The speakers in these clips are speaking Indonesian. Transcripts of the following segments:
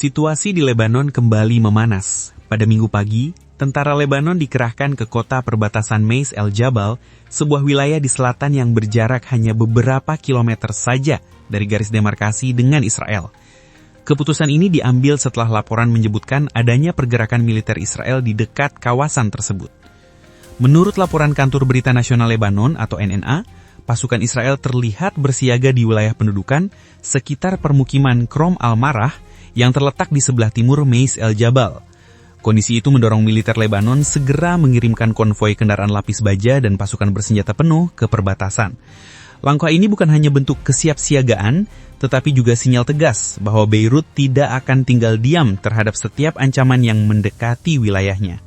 Situasi di Lebanon kembali memanas. Pada Minggu pagi, tentara Lebanon dikerahkan ke kota perbatasan Mais El Jabal, sebuah wilayah di selatan yang berjarak hanya beberapa kilometer saja dari garis demarkasi dengan Israel. Keputusan ini diambil setelah laporan menyebutkan adanya pergerakan militer Israel di dekat kawasan tersebut. Menurut laporan Kantor Berita Nasional Lebanon atau NNA, pasukan Israel terlihat bersiaga di wilayah pendudukan sekitar permukiman Krom Al-Marah yang terletak di sebelah timur Mais El Jabal. Kondisi itu mendorong militer Lebanon segera mengirimkan konvoi kendaraan lapis baja dan pasukan bersenjata penuh ke perbatasan. Langkah ini bukan hanya bentuk kesiapsiagaan, tetapi juga sinyal tegas bahwa Beirut tidak akan tinggal diam terhadap setiap ancaman yang mendekati wilayahnya.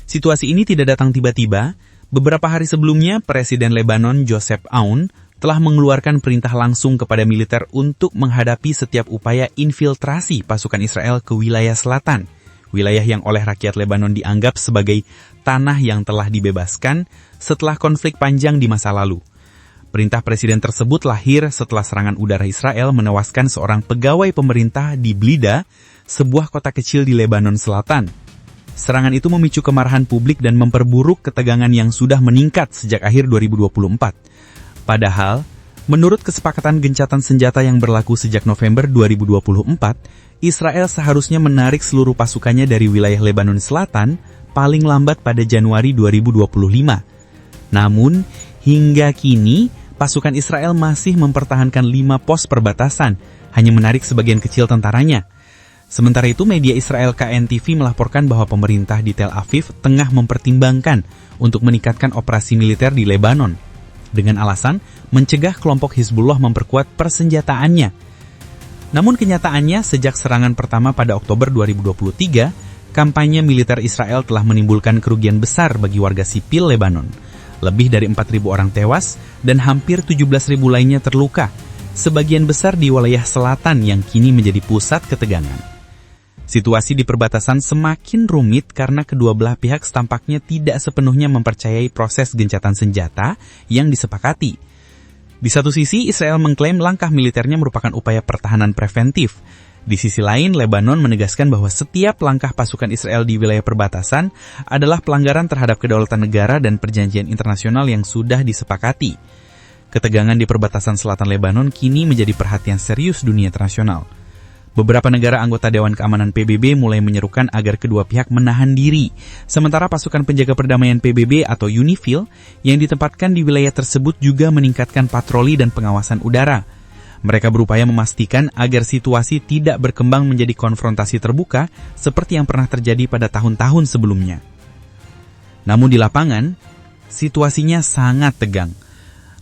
Situasi ini tidak datang tiba-tiba. Beberapa hari sebelumnya, Presiden Lebanon Joseph Aoun telah mengeluarkan perintah langsung kepada militer untuk menghadapi setiap upaya infiltrasi pasukan Israel ke wilayah selatan, wilayah yang oleh rakyat Lebanon dianggap sebagai tanah yang telah dibebaskan setelah konflik panjang di masa lalu. Perintah presiden tersebut lahir setelah serangan udara Israel menewaskan seorang pegawai pemerintah di Blida, sebuah kota kecil di Lebanon Selatan. Serangan itu memicu kemarahan publik dan memperburuk ketegangan yang sudah meningkat sejak akhir 2024. Padahal, menurut kesepakatan gencatan senjata yang berlaku sejak November 2024, Israel seharusnya menarik seluruh pasukannya dari wilayah Lebanon Selatan paling lambat pada Januari 2025. Namun, hingga kini, pasukan Israel masih mempertahankan 5 pos perbatasan, hanya menarik sebagian kecil tentaranya. Sementara itu, media Israel KNTV melaporkan bahwa pemerintah di Tel Aviv tengah mempertimbangkan untuk meningkatkan operasi militer di Lebanon, dengan alasan mencegah kelompok Hizbullah memperkuat persenjataannya. Namun kenyataannya, sejak serangan pertama pada Oktober 2023, kampanye militer Israel telah menimbulkan kerugian besar bagi warga sipil Lebanon. Lebih dari 4.000 orang tewas dan hampir 17.000 lainnya terluka, sebagian besar di wilayah selatan yang kini menjadi pusat ketegangan. Situasi di perbatasan semakin rumit karena kedua belah pihak tampaknya tidak sepenuhnya mempercayai proses gencatan senjata yang disepakati. Di satu sisi, Israel mengklaim langkah militernya merupakan upaya pertahanan preventif. Di sisi lain, Lebanon menegaskan bahwa setiap langkah pasukan Israel di wilayah perbatasan adalah pelanggaran terhadap kedaulatan negara dan perjanjian internasional yang sudah disepakati. Ketegangan di perbatasan selatan Lebanon kini menjadi perhatian serius dunia internasional. Beberapa negara anggota Dewan Keamanan PBB mulai menyerukan agar kedua pihak menahan diri, sementara pasukan penjaga perdamaian PBB atau UNIFIL yang ditempatkan di wilayah tersebut juga meningkatkan patroli dan pengawasan udara. Mereka berupaya memastikan agar situasi tidak berkembang menjadi konfrontasi terbuka seperti yang pernah terjadi pada tahun-tahun sebelumnya. Namun di lapangan, situasinya sangat tegang.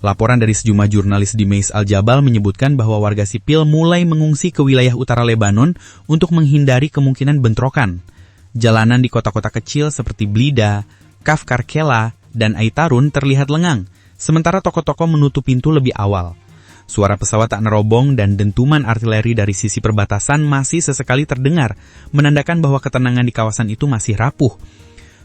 Laporan dari sejumlah jurnalis di Mais Al Jabal menyebutkan bahwa warga sipil mulai mengungsi ke wilayah utara Lebanon untuk menghindari kemungkinan bentrokan. Jalanan di kota-kota kecil seperti Blida, Kaf Karkela, dan Aitarun terlihat lengang, sementara toko-toko menutup pintu lebih awal. Suara pesawat tak nerobong dan dentuman artileri dari sisi perbatasan masih sesekali terdengar, menandakan bahwa ketenangan di kawasan itu masih rapuh.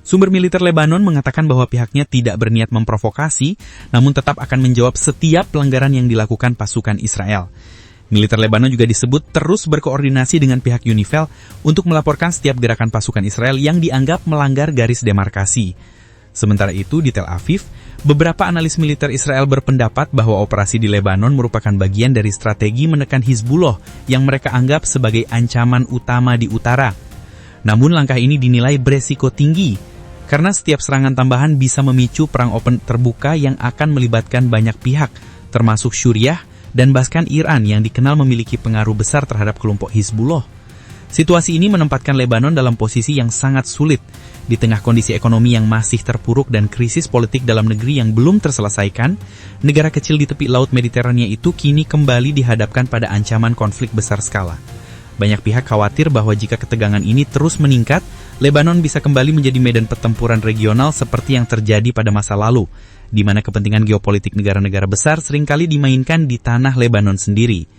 Sumber militer Lebanon mengatakan bahwa pihaknya tidak berniat memprovokasi, namun tetap akan menjawab setiap pelanggaran yang dilakukan pasukan Israel. Militer Lebanon juga disebut terus berkoordinasi dengan pihak UNIFIL untuk melaporkan setiap gerakan pasukan Israel yang dianggap melanggar garis demarkasi. Sementara itu, di Tel Aviv, beberapa analis militer Israel berpendapat bahwa operasi di Lebanon merupakan bagian dari strategi menekan Hizbullah yang mereka anggap sebagai ancaman utama di utara. Namun langkah ini dinilai beresiko tinggi, karena setiap serangan tambahan bisa memicu perang open terbuka yang akan melibatkan banyak pihak, termasuk Suriah dan bahkan Iran yang dikenal memiliki pengaruh besar terhadap kelompok Hizbullah. Situasi ini menempatkan Lebanon dalam posisi yang sangat sulit, di tengah kondisi ekonomi yang masih terpuruk dan krisis politik dalam negeri yang belum terselesaikan. Negara kecil di tepi Laut Mediterania itu kini kembali dihadapkan pada ancaman konflik besar skala. Banyak pihak khawatir bahwa jika ketegangan ini terus meningkat, Lebanon bisa kembali menjadi medan pertempuran regional seperti yang terjadi pada masa lalu, di mana kepentingan geopolitik negara-negara besar seringkali dimainkan di tanah Lebanon sendiri.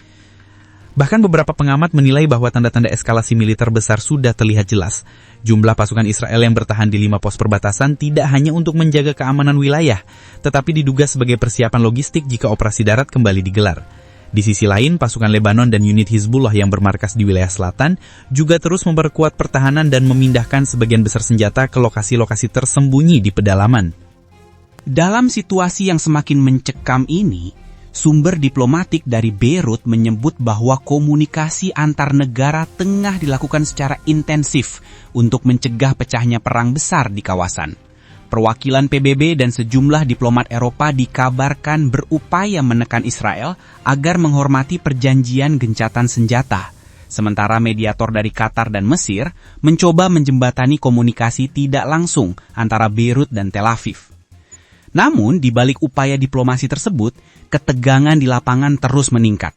Bahkan beberapa pengamat menilai bahwa tanda-tanda eskalasi militer besar sudah terlihat jelas. Jumlah pasukan Israel yang bertahan di 5 pos perbatasan tidak hanya untuk menjaga keamanan wilayah, tetapi diduga sebagai persiapan logistik jika operasi darat kembali digelar. Di sisi lain, pasukan Lebanon dan unit Hizbullah yang bermarkas di wilayah selatan juga terus memperkuat pertahanan dan memindahkan sebagian besar senjata ke lokasi-lokasi tersembunyi di pedalaman. Dalam situasi yang semakin mencekam ini, sumber diplomatik dari Beirut menyebut bahwa komunikasi antar negara tengah dilakukan secara intensif untuk mencegah pecahnya perang besar di kawasan. Perwakilan PBB dan sejumlah diplomat Eropa dikabarkan berupaya menekan Israel agar menghormati perjanjian gencatan senjata. Sementara mediator dari Qatar dan Mesir mencoba menjembatani komunikasi tidak langsung antara Beirut dan Tel Aviv. Namun, di balik upaya diplomasi tersebut, ketegangan di lapangan terus meningkat.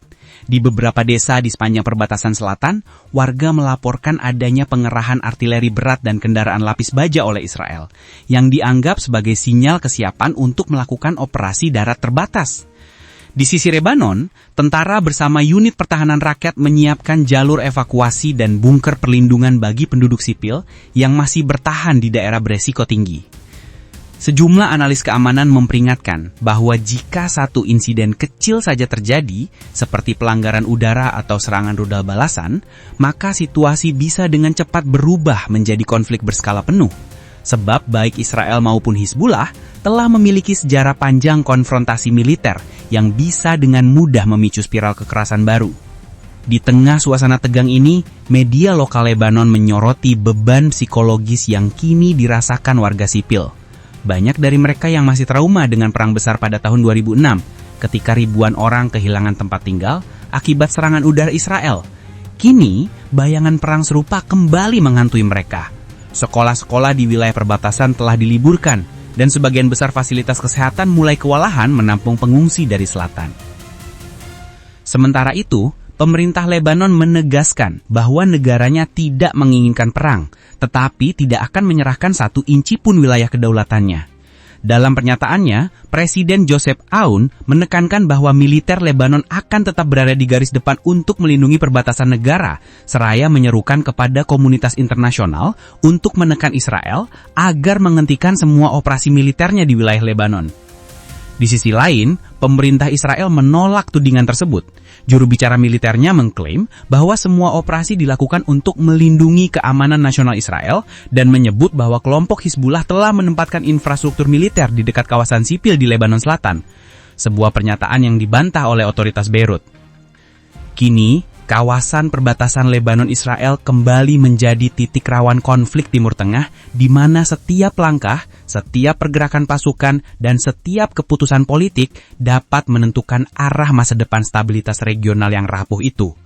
Di beberapa desa di sepanjang perbatasan selatan, warga melaporkan adanya pengerahan artileri berat dan kendaraan lapis baja oleh Israel, yang dianggap sebagai sinyal kesiapan untuk melakukan operasi darat terbatas. Di sisi Lebanon, tentara bersama unit pertahanan rakyat menyiapkan jalur evakuasi dan bunker perlindungan bagi penduduk sipil yang masih bertahan di daerah beresiko tinggi. Sejumlah analis keamanan memperingatkan bahwa jika satu insiden kecil saja terjadi, seperti pelanggaran udara atau serangan rudal balasan, maka situasi bisa dengan cepat berubah menjadi konflik berskala penuh. Sebab baik Israel maupun Hizbullah telah memiliki sejarah panjang konfrontasi militer yang bisa dengan mudah memicu spiral kekerasan baru. Di tengah suasana tegang ini, media lokal Lebanon menyoroti beban psikologis yang kini dirasakan warga sipil. Banyak dari mereka yang masih trauma dengan perang besar pada tahun 2006, ketika ribuan orang kehilangan tempat tinggal akibat serangan udara Israel. Kini, bayangan perang serupa kembali menghantui mereka. Sekolah-sekolah di wilayah perbatasan telah diliburkan, dan sebagian besar fasilitas kesehatan mulai kewalahan menampung pengungsi dari selatan. Sementara itu, pemerintah Lebanon menegaskan bahwa negaranya tidak menginginkan perang, tetapi tidak akan menyerahkan satu inci pun wilayah kedaulatannya. Dalam pernyataannya, Presiden Joseph Aoun menekankan bahwa militer Lebanon akan tetap berada di garis depan untuk melindungi perbatasan negara, seraya menyerukan kepada komunitas internasional untuk menekan Israel agar menghentikan semua operasi militernya di wilayah Lebanon. Di sisi lain, pemerintah Israel menolak tudingan tersebut. Juru bicara militernya mengklaim bahwa semua operasi dilakukan untuk melindungi keamanan nasional Israel dan menyebut bahwa kelompok Hizbullah telah menempatkan infrastruktur militer di dekat kawasan sipil di Lebanon Selatan. Sebuah pernyataan yang dibantah oleh otoritas Beirut. Kini, kawasan perbatasan Lebanon-Israel kembali menjadi titik rawan konflik Timur Tengah di mana setiap langkah, setiap pergerakan pasukan, dan setiap keputusan politik dapat menentukan arah masa depan stabilitas regional yang rapuh itu.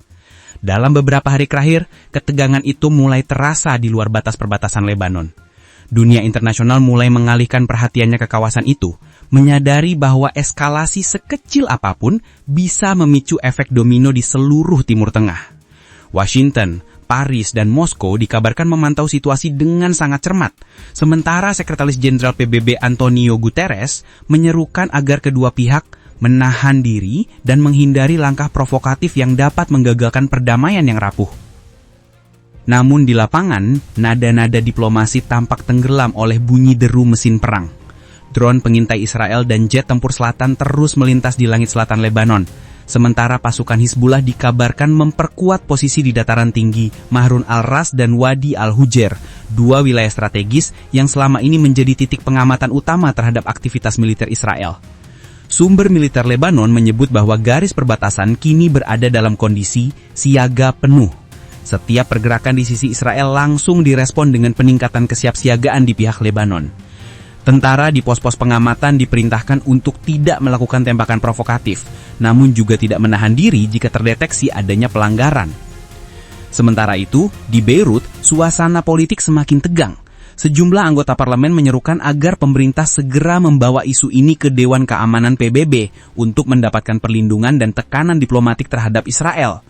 Dalam beberapa hari terakhir, ketegangan itu mulai terasa di luar batas perbatasan Lebanon. Dunia internasional mulai mengalihkan perhatiannya ke kawasan itu, menyadari bahwa eskalasi sekecil apapun bisa memicu efek domino di seluruh Timur Tengah. Washington, Paris, dan Moskow dikabarkan memantau situasi dengan sangat cermat, sementara Sekretaris Jenderal PBB Antonio Guterres menyerukan agar kedua pihak menahan diri dan menghindari langkah provokatif yang dapat menggagalkan perdamaian yang rapuh. Namun di lapangan, nada-nada diplomasi tampak tenggelam oleh bunyi deru mesin perang. Drone pengintai Israel dan jet tempur selatan terus melintas di langit selatan Lebanon, sementara pasukan Hizbullah dikabarkan memperkuat posisi di dataran tinggi Mahrun al-Ras dan Wadi al-Hujer, dua wilayah strategis yang selama ini menjadi titik pengamatan utama terhadap aktivitas militer Israel. Sumber militer Lebanon menyebut bahwa garis perbatasan kini berada dalam kondisi siaga penuh. Setiap pergerakan di sisi Israel langsung direspon dengan peningkatan kesiapsiagaan di pihak Lebanon. Tentara di pos-pos pengamatan diperintahkan untuk tidak melakukan tembakan provokatif, namun juga tidak menahan diri jika terdeteksi adanya pelanggaran. Sementara itu, di Beirut, suasana politik semakin tegang. Sejumlah anggota parlemen menyerukan agar pemerintah segera membawa isu ini ke Dewan Keamanan PBB untuk mendapatkan perlindungan dan tekanan diplomatik terhadap Israel.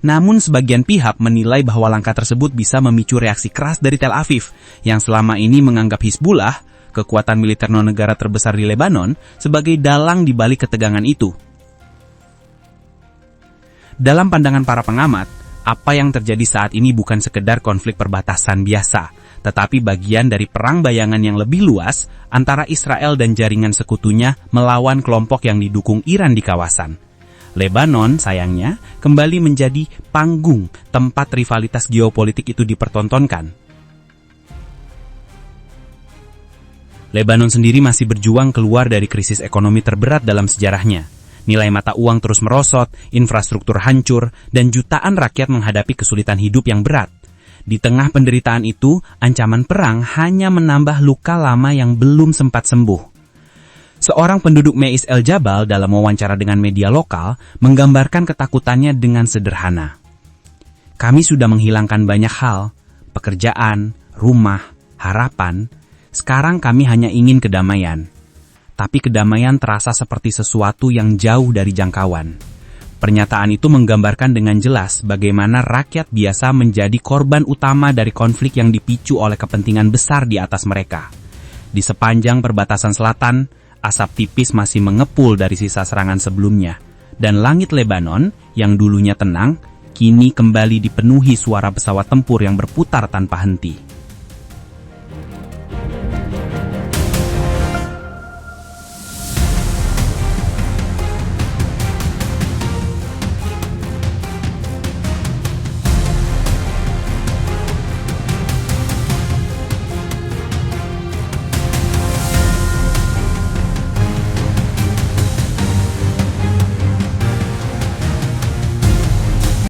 Namun sebagian pihak menilai bahwa langkah tersebut bisa memicu reaksi keras dari Tel Aviv, yang selama ini menganggap Hizbullah, kekuatan militer non-negara terbesar di Lebanon, sebagai dalang di balik ketegangan itu. Dalam pandangan para pengamat, apa yang terjadi saat ini bukan sekedar konflik perbatasan biasa, tetapi bagian dari perang bayangan yang lebih luas antara Israel dan jaringan sekutunya melawan kelompok yang didukung Iran di kawasan. Lebanon, sayangnya, kembali menjadi panggung tempat rivalitas geopolitik itu dipertontonkan. Lebanon sendiri masih berjuang keluar dari krisis ekonomi terberat dalam sejarahnya. Nilai mata uang terus merosot, infrastruktur hancur, dan jutaan rakyat menghadapi kesulitan hidup yang berat. Di tengah penderitaan itu, ancaman perang hanya menambah luka lama yang belum sempat sembuh. Seorang penduduk Meis El Jabal dalam wawancara dengan media lokal menggambarkan ketakutannya dengan sederhana. Kami sudah menghilangkan banyak hal, pekerjaan, rumah, harapan. Sekarang kami hanya ingin kedamaian. Tapi kedamaian terasa seperti sesuatu yang jauh dari jangkauan. Pernyataan itu menggambarkan dengan jelas bagaimana rakyat biasa menjadi korban utama dari konflik yang dipicu oleh kepentingan besar di atas mereka. Di sepanjang perbatasan selatan, asap tipis masih mengepul dari sisa serangan sebelumnya, dan langit Lebanon yang dulunya tenang, kini kembali dipenuhi suara pesawat tempur yang berputar tanpa henti.